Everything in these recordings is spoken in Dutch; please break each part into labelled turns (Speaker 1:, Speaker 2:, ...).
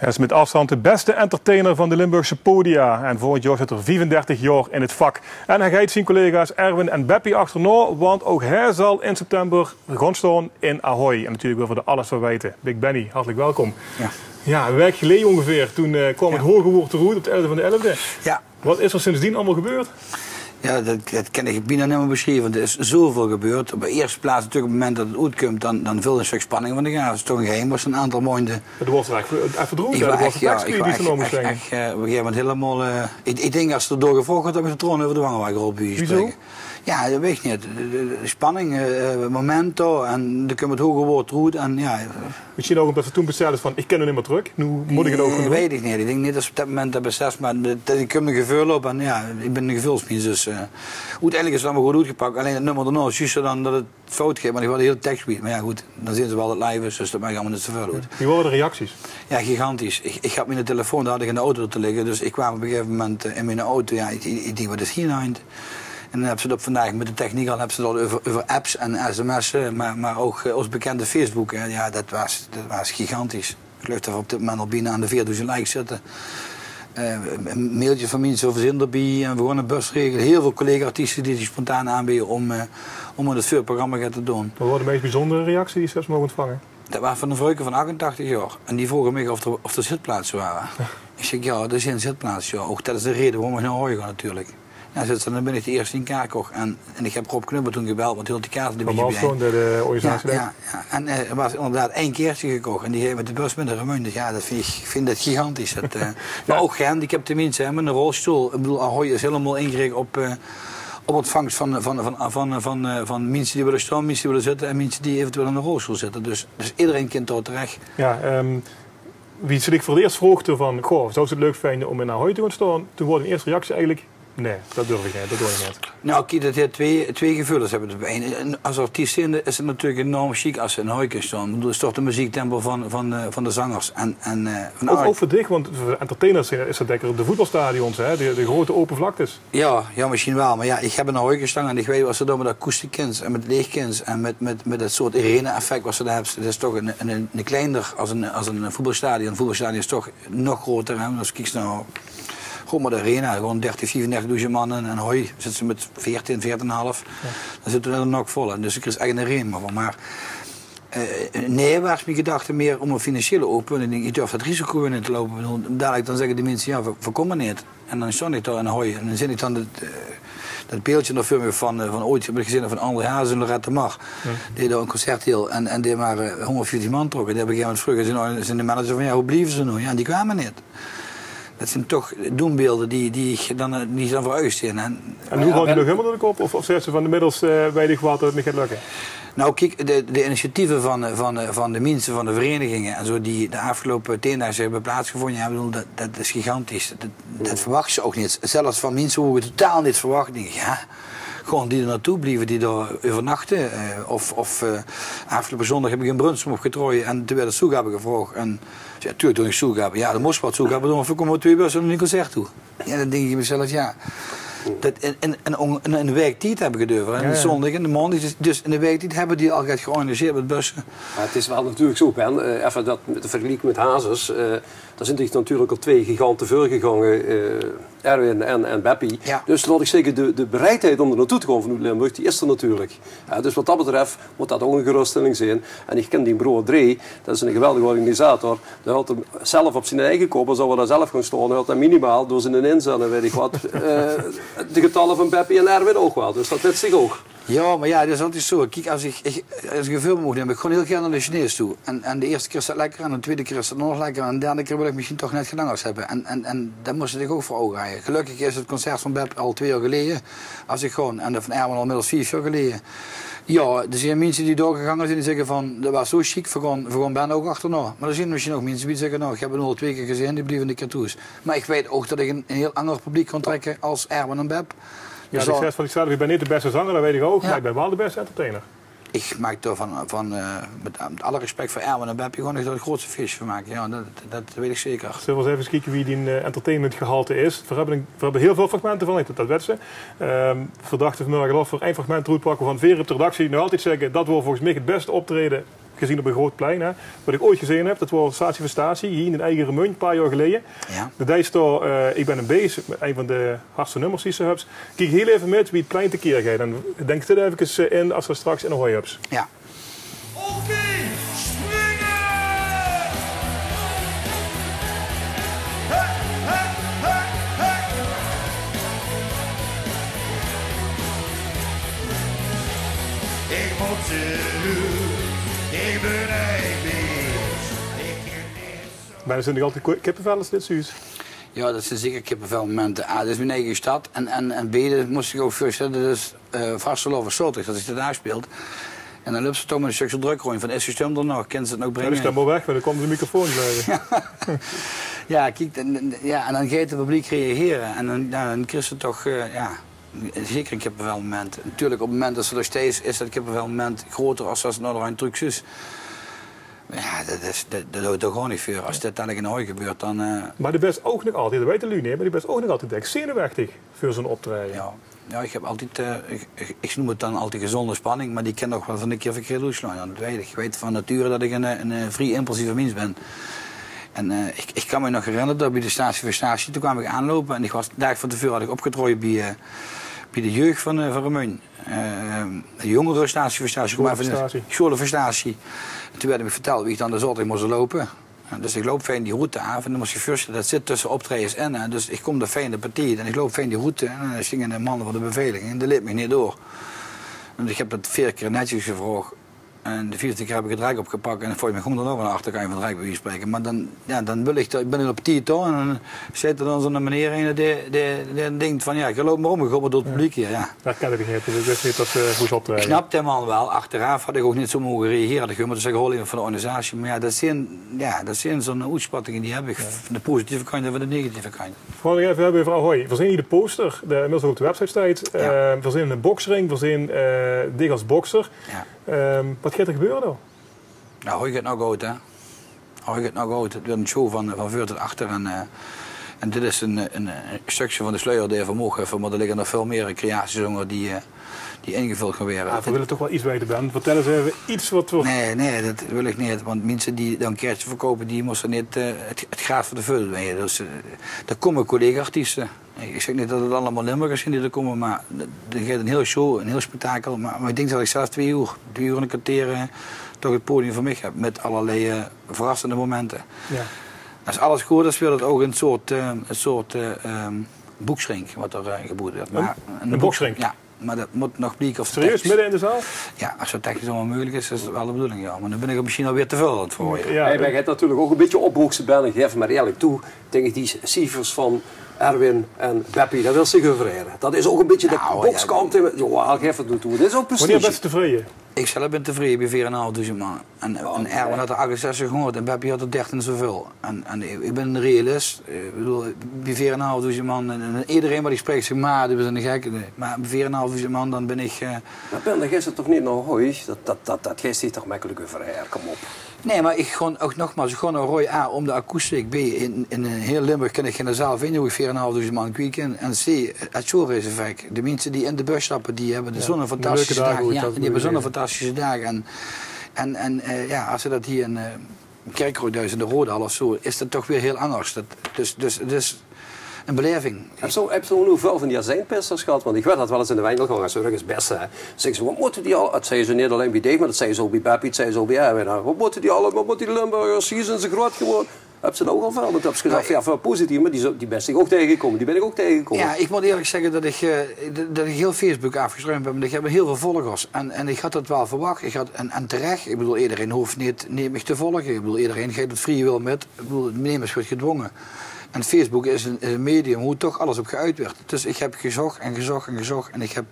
Speaker 1: Hij is met afstand de beste entertainer van de Limburgse podia. En volgend jaar zit er 34 jaar in het vak. En hij gaat zijn collega's Erwin en Beppie achterna, want ook hij zal in september gaan staan in Ahoy. En natuurlijk wil we er alles van weten. Big Benny, hartelijk welkom. Ja, een week geleden ongeveer, toen kwam het hoge woord te roet op de 11e van de 11e. Ja. Wat is er sindsdien allemaal gebeurd?
Speaker 2: Ja, dat kan ik bijna niet meer beschrijven. Er is zoveel gebeurd. Op de eerste plaats natuurlijk op het moment dat het uitkomt, dan veel een stuk spanning van de gaaf. Het is toch een geheim, was een aantal maanden.
Speaker 1: Het was eigenlijk even droog, dat was het tekstje die ze nog moest brengen.
Speaker 2: Op een gegeven moment helemaal... ik denk als ze erdoor gevolgd had, dat ik de troon over de wangen waar gerold bij spreken. Ja, dat weet ik niet. De spanning, momenten en dan komt het hoge woord roet en ja...
Speaker 1: Misschien ook omdat ze toen bestelden van, ik ken hem niet meer terug, nu moet ik het ook gaan doen?
Speaker 2: Weet ik niet. Ik denk niet dat ze op dat moment dat beseft, maar ik kom een gevoel op en ja, ik ben een gevoelsmens, dus... uiteindelijk is het allemaal goed uitgepakt, alleen het nummer erna is juist dan dat het fout gaat, maar die hadden heel tekstgebied. Maar ja goed, dan zien ze wel dat het live is, dus dat maakt allemaal niet zoveel uit.
Speaker 1: Wie waren de reacties?
Speaker 2: Ja, gigantisch. Ik had mijn telefoon, daar had ik in de auto te liggen, dus ik kwam op een gegeven moment in mijn auto, ja, ik denk, wat is hier nou? En dan hebben ze dat vandaag met de techniek al hebben ze dat over apps en sms'en, maar ook ons bekende Facebook. Ja, dat was gigantisch. Ik geloof dat we op dit moment al bijna aan de 4000 likes zitten. Een mailtje van mensen over Zinderby en we gewoon een bus regelen. Heel veel collega-artiesten die zich spontaan aanbieden om het voorprogramma te doen.
Speaker 1: Wat was de meest bijzondere reactie die ze zelfs mogen ontvangen?
Speaker 2: Dat was van een vrouwke van 88 jaar. En die vroegen mij of er zitplaatsen waren. Ik zeg ja, er zijn zitplaatsen. Ja. Ook dat is de reden waarom we naar Ahoy gaan natuurlijk. Ja, dan ben ik de eerste in Kaarkoch. En ik heb Rob Knubber toen gebeld, want heel die kaarten die bij
Speaker 1: de organisatie.
Speaker 2: Ja. En er was inderdaad 1 keertje gekocht. En die heeft met de bus met een remunt. Dus ja, ik vind dat gigantisch. Maar ook gehandicapte mensen met een rolstoel. Ik bedoel, Ahoy is helemaal ingericht op ontvangst van mensen die willen staan, mensen die willen zitten en mensen die eventueel in een rolstoel zitten. Dus iedereen kent daar terecht.
Speaker 1: Ja, wie zit ik voor de eerste vroeg van, goh, zou ze het leuk vinden om in Ahoy te gaan staan? Toen wordt een eerste reactie eigenlijk, nee, dat durf ik niet, dat doe ik niet.
Speaker 2: Nou, kijk, dat heeft twee gevoelens hebben erbij. Als artiest is het natuurlijk enorm chic als ze in Ahoy kunnen staan. Ik bedoel, het is toch de muziektempel van de zangers.
Speaker 1: Ook voor dich, want voor entertainers is het lekker de voetbalstadions, hè? De grote open vlaktes.
Speaker 2: Ja, misschien wel. Maar ja, ik heb in Ahoy gestaan en ik weet wat ze doen met akoestiekins en met leegkins en met dat soort arena-effect wat ze daar hebben. Het is toch een kleiner als een voetbalstadion. Een voetbalstadion is toch nog groter. Hè? Als ik nou... Gewoon maar de arena, gewoon 30, 34.000 mannen en Ahoy zitten ze met 14, 14,5. Ja. Dan zitten we er nog vol. Dus ik is echt een arena van. Maar nee, waar is mijn gedachte meer om een financiële open. Ik denk, ik durf dat risico in te lopen. Dadelijk dan zeggen de mensen, ja, we komen niet. En dan sta ik daar in Ahoy. En dan zit ik dan dat beeldje nog voor me van ooit heb ik gezien van André Hazes en Lorette Mar. Die daar een concert hield en die maar 140 man trokken. Die heb ik vroeger zijn de manager van, ja, hoe blieven ze nou? Ja, die kwamen niet. Dat zijn toch doembeelden die dan vooruit zijn. En
Speaker 1: hoe gaat die nog helemaal door de kop? Of zeggen ze van de middels weinig wat dat het niet gaat lukken?
Speaker 2: Nou kijk, de initiatieven van de mensen, van de verenigingen en zo die de afgelopen 10 dagen hebben plaatsgevonden, ja, bedoel, dat is gigantisch. Dat verwacht ze ook niet. Zelfs van mensen hoe we totaal niet verwachten. Ja, gewoon die er naartoe blijven, die daar overnachten. Afgelopen zondag heb ik een brunchroom opgetrooid en toen werd het toegabe gevraagd. En ja, natuurlijk toen ik toegabe. Ja, er moest wat toegabe doen, of we komen 2 bussen naar een concert toe. Ja, dan denk ik mezelf, ja. Dat in een weektijd hebben gedurven. En de zondag en de maandag. Dus in de weektijd hebben die al georganiseerd met bussen.
Speaker 3: Maar het is wel natuurlijk zo, Ben. Even dat met de vergelijking met Hazes. Daar zijn natuurlijk al 2 giganten voorgegangen. Erwin en Beppie. Ja. Dus laat ik zeggen, de bereidheid om er naartoe te gaan vanuit Limburg, die is er natuurlijk. Dus wat dat betreft moet dat ook een geruststelling zijn. En ik ken die broer Dree, dat is een geweldige organisator. Die had hem zelf op zijn eigen kop, en zou we daar zelf gaan staan. Hij had hem minimaal door zijn inzet en weet ik wat. De getallen van Beppie en Erwin ook wel. Dus dat weet zich ook.
Speaker 2: Ja, maar ja, dat is altijd zo. Kijk, als ik een film moet nemen, ik gewoon heel graag naar de Chinees toe. En de eerste keer is dat lekker, en de tweede keer is dat nog lekker. En de derde keer wil ik misschien toch net gedangers hebben. En dat moest ik ook voor ogen rijden. Gelukkig is het concert van Beb al 2 jaar geleden. Als ik gewoon, en van Erwin al inmiddels 4 jaar geleden. Ja, er zijn mensen die doorgegangen zijn die zeggen van, dat was zo chic, we gaan Ben ook achterna. Maar er zijn misschien ook mensen die zeggen, nou, ik heb het al 2 keer gezien, die blijven een keer toe. Maar ik weet ook dat ik een heel ander publiek kan trekken als Erwin en Beb.
Speaker 1: Ja, ik zeg van ik ben niet de beste zanger, dat weet ik ook, maar ik ben wel de beste entertainer.
Speaker 2: Ik maak er met alle respect voor Erwin en Beppie gewoon echt het grootste feestje van maken. Ja, dat weet ik zeker.
Speaker 1: Zullen we eens even kijken wie die entertainmentgehalte is? We hebben heel veel fragmenten van, dat weet ze. Verdachte vanmiddag al voor 1 fragment eruit pakken van Veer op de redactie. Nu altijd zeggen, dat wordt volgens mij het beste optreden gezien op een groot plein. Hè. Wat ik ooit gezien heb, dat was Statie voor Statie, hier in een eigen Remun, een paar jaar geleden.
Speaker 2: Ja.
Speaker 1: De dijstor, ik ben een bezig met een van de hardste nummers die ze hebben. Kijk heel even met wie het plein tekeer gaat. En denk dit even in als we straks in Ahoy hebben.
Speaker 2: Ja.
Speaker 4: Oké, springen! Hey, hey, hey, hey! Ik moet ik ben
Speaker 1: Bijna zijn er altijd kippenvel als dit zoiets.
Speaker 2: Ja, dat zijn zeker kippenvelmomenten. A, dat is mijn eigen stad. En B, dat moest ik ook voorstellen, dat is Varsel Sotig, dat is het daar speelt. En dan loopt ze toch met een stukje druk rond van is je stem er nog, kan ze het nog brengen?
Speaker 1: Ja, die stem wel weg, maar dan komt de microfoon blijven.
Speaker 2: Ja, kijk, en dan gaat het publiek reageren. En dan krijg je toch, zeker een kippenvelmoment. Natuurlijk, op het moment dat ze er steeds is dat kippenvelmoment groter als het nou een trucs is. Ja, dat houdt toch gewoon niet voor. Als dit eigenlijk in Ahoy gebeurt, dan...
Speaker 1: Maar die best ook nog altijd, dat weet jullie niet, maar die best ook nog altijd echt zenuwachtig voor zo'n optreden.
Speaker 2: Ja, ik heb altijd, ik noem het dan altijd gezonde spanning, maar die ken nog wel van een keer verkeerd loeslaan. Dat weet ik. Ik weet van nature dat ik een vrij impulsieve mens ben. En ik kan me nog herinneren dat bij de Statie voor Statie, toen kwam ik aanlopen en ik was daar van tevoren had ik opgetrooid bij de jeugd van Remun. De jongere Statie voor Statie. Scholen voor Statie. Toen werd me verteld wie ik dan de zondag moest lopen. Dus ik loop fijn die route af en dan moest je voorstellen, dat zit tussen optredens en. Dus ik kom de fijne partij en ik loop fijn die route en dan zingen de mannen van de beveling en dat liet me niet door. Dus ik heb dat 4 keer netjes gevraagd. En de 4e keer heb ik het rek opgepakt en dan vond je me gewoon dan ook naar achter kan je van het rek bij wie spreken. Maar dan wil ik ben ik op 10 toon en dan zit er dan zo'n meneer in die denkt van ja, ik loop maar om, ik ga maar door het publiek hier. Ja.
Speaker 1: Dat ken ik niet, dus ik wist niet dat ze goed optreden.
Speaker 2: Ik snapte hem al wel, achteraf had ik ook niet zo mogen reageren. Ik moet zeggen, gewoon even van de organisatie. Maar ja, dat zijn zo'n uitspattingen die heb ik. Van de positieve kant en van de negatieve kant.
Speaker 1: Gewoon even hebben over Ahoy. We zien hier de poster, inmiddels ook op de website staat. We zien een boksring, we zien Dig als bokser.
Speaker 2: Ja.
Speaker 1: Wat gaat er gebeuren nou?
Speaker 2: Nou, Ahoy gaat nou goed, hè. Ahoy gaat nou goed. Het wordt een show van voor tot achter. En dit is een stukje van de sluier die je vermogen heeft. Maar er liggen nog veel meer creaties onder die ingevuld gaan worden.
Speaker 1: Ja, we willen toch wel iets weten, Ben. Vertel eens even iets wat we...
Speaker 2: Nee, dat wil ik niet. Want mensen die dan een keertje verkopen, die moesten niet het graad voor de vul weten. Dus er komen collega-artiesten. Ik zeg niet dat het allemaal Limburgers zijn die er komen, maar er gaat een hele show, een heel spektakel. Maar ik denk dat ik zelf 2 uur en een kwartier toch het podium voor mij heb. Met allerlei verrassende momenten. Ja. Als alles goed is, wil het ook een soort boekschrink wat er geboden wordt.
Speaker 1: Een boekschrink?
Speaker 2: Ja. Maar dat moet nog blijken of het
Speaker 1: serieus, midden in de zaal?
Speaker 2: Ja, als het technisch allemaal mogelijk is, is dat wel de bedoeling. Ja. Maar dan ben ik er misschien alweer te veel aan het voor je.
Speaker 3: Ja, wij gaan natuurlijk ook een beetje opboeksen, Ben. Ik geef maar eerlijk toe. Denk ik die cijfers van Erwin en Beppie, dat wil zich overreden. Dat is ook een beetje de bokskant. Ja, geef het toe. Dat is ook precies.
Speaker 1: Wanneer ben je tevreden?
Speaker 2: Ik zelf ben tevreden bij 4.500 man. En Erwin had er 68 gehoord en Beppie had er 13 zoveel. En ik ben een realist. Ik bedoel, bij 4.500 man. En iedereen wat ik spreek zegt, maar die zijn gek. Maar bij 4.500 man dan ben ik...
Speaker 3: Maar Ben, dan geeft het toch niet naar Ahoy? Dat geeft zich toch makkelijk over. Kom op.
Speaker 2: Nee, maar ik gewoon ook nogmaals, gewoon een rooi A om de akoestiek. B, in heel Limburg kan ik geen zaal vinden hoe ik 4.500 man kwijt kan. En C, het showrace-effect. De mensen die in de bus stappen, die hebben zo'n fantastische dagen. Ja, die hebben zo'n fantastische dagen. En als ze dat hier in Kerkrooiduis in de Rodehal of zo, is dat toch weer heel anders. Dus een beleving.
Speaker 3: Heb je nog veel van die azijnpissers gehad? Want ik weet dat wel eens in de winkelgang, als ze is best hè. Zeggen ze, wat moeten die al? Het zeggen ze niet alleen bij Deeg, maar dat zeggen ze ook bij Beppie, het zeggen ze ook bij Erwin. Wat moeten die allemaal, wat moeten die Limburgers, hier zijn ze groot geworden? Heb ze dat ook al veranderd? Dat heb ze gezegd, ja, veel positief, maar die ben ik ook tegengekomen, die ben ik ook tegengekomen.
Speaker 2: Ja, ik moet eerlijk zeggen dat ik heel Facebook afgestruimd ben, maar ik heb heel veel volgers. En ik had dat wel verwacht, en terecht. Ik bedoel, iedereen hoeft niet me te volgen. Ik bedoel, iedereen geeft het vrije wil met. Ik bedoel, het nemen wordt gedwongen. En Facebook is een medium hoe toch alles op geuit werd. Dus ik heb gezocht. En ik heb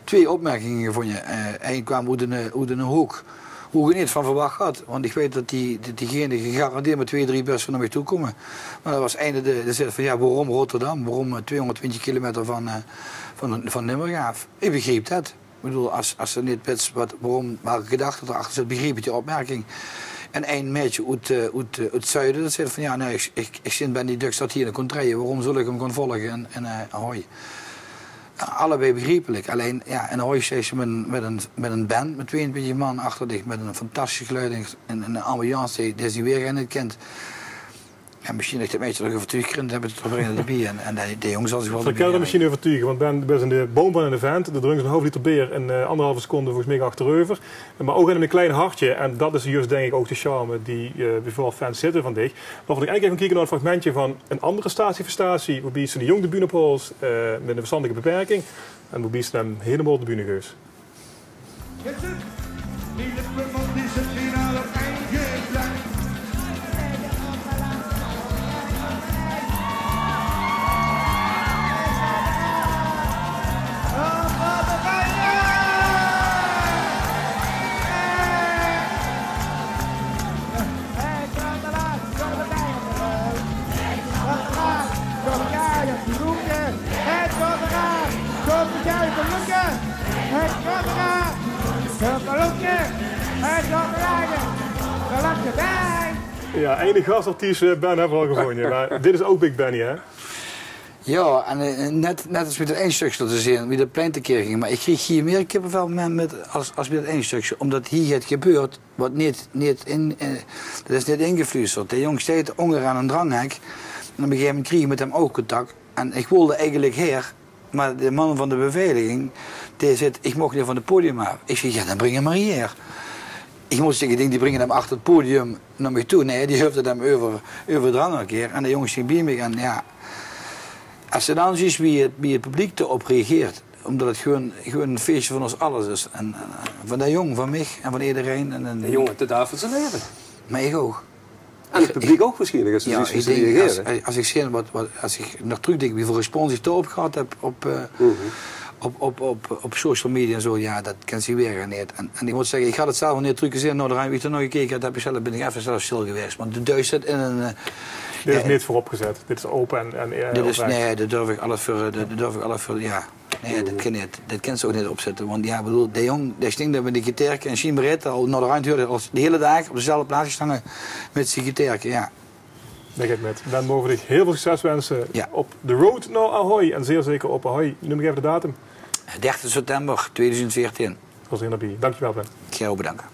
Speaker 2: 2 opmerkingen gevonden. Eén kwam uit een hoek. Hoe ik niet van verwacht had. Want ik weet dat diegene gegarandeerd met 2, 3 bussen naar mij toe komen. Maar dat was einde de zin van ja, waarom Rotterdam? Waarom 220 kilometer van Limburg af? Ik begreep dat. Ik bedoel, als er niet bits welke gedachte erachter zit, begreep ik die opmerking. En een meisje uit het zuiden, dat zei van ja, nee, ik zit bij die Dux dat hier in de contraille, waarom zal ik hem gaan volgen en Ahoy? Allebei begrijpelijk. Alleen ja, in Ahoy steeds met een band met 22 man achter zich, met een fantastisch geluid en een ambiance die ze weer niet kent. Ja, misschien dat ik het een beetje overtuigd hebben het erover in de bier. En de jongens zal zich wel.
Speaker 1: Ik kan er misschien overtuigen, want ben best in de boom van een event. De drinkt een half liter bier in 1,5 seconde volgens mij achterover. Maar ook in een klein hartje. En dat is juist denk ik ook de charme die bijvoorbeeld fans zitten van dich. Waarvan ik eigenlijk even kijken naar een fragmentje van een andere statie waarbij ze de jong de bühne pols met een verstandige beperking. En waarbij ze hem helemaal de bühne geus. Ja, enige gastartiest Ben hebben we al gevonden. Maar dit is ook Big Benny, hè?
Speaker 2: Ja, en net als met het één stukje te zien, wie dat plein te keer ging. Maar ik kreeg hier meer kippenvel als met het één stukje. Omdat hier het gebeurt, wat dat is niet ingefluisterd. De jongen steeds honger aan een dranghek. En op een gegeven moment kreeg ik met hem ook contact. En ik wilde eigenlijk her, maar de man van de beveiliging, die zegt, ik mocht niet van het podium af. Ik zeg, ja, dan breng hem maar hier. Ik moest zeggen, die brengen hem achter het podium naar mij toe. Nee, die hufte hem over de andere keer. En de jongens gingen bij me en ja. Als je dan ziet wie het publiek erop reageert, omdat het gewoon een feestje van ons alles is. En van de jong, van mij en van iedereen. En
Speaker 3: de jongen te daar van zijn leven.
Speaker 2: Maar ik ook.
Speaker 3: En het publiek ook waarschijnlijk, als ze
Speaker 2: ja,
Speaker 3: zien reageren.
Speaker 2: Als ik zie als ik nog terugdenk hoeveel respons ik erop gehad heb op social media en zo, ja, dat kan ze weer niet. En ik moet zeggen, ik had het zelf niet teruggezien, nou, daar heb ik er nog gekeken, ben ik even zelf stil geweest. Want de Duits zit in een...
Speaker 1: Dit is niet vooropgezet, dit is open en
Speaker 2: dit is, nee, dat durf ik alles voor, ja. Nee, dat kan ze ook niet opzetten. Want ja, bedoel, de jong, die stinkt met die gitaarken en Sien Beret al naar de ruimte huurde, als de hele dag op dezelfde plaats gestangen met zijn gitaarken, ja.
Speaker 1: Denk ik met. Dan mogen we heel veel succes wensen op de road naar Ahoy en zeer zeker op Ahoy. Noem ik even de datum.
Speaker 2: 30 september 2014.
Speaker 1: Dat was er erbij. Dankjewel, Ben.
Speaker 2: Ik ga jou bedanken.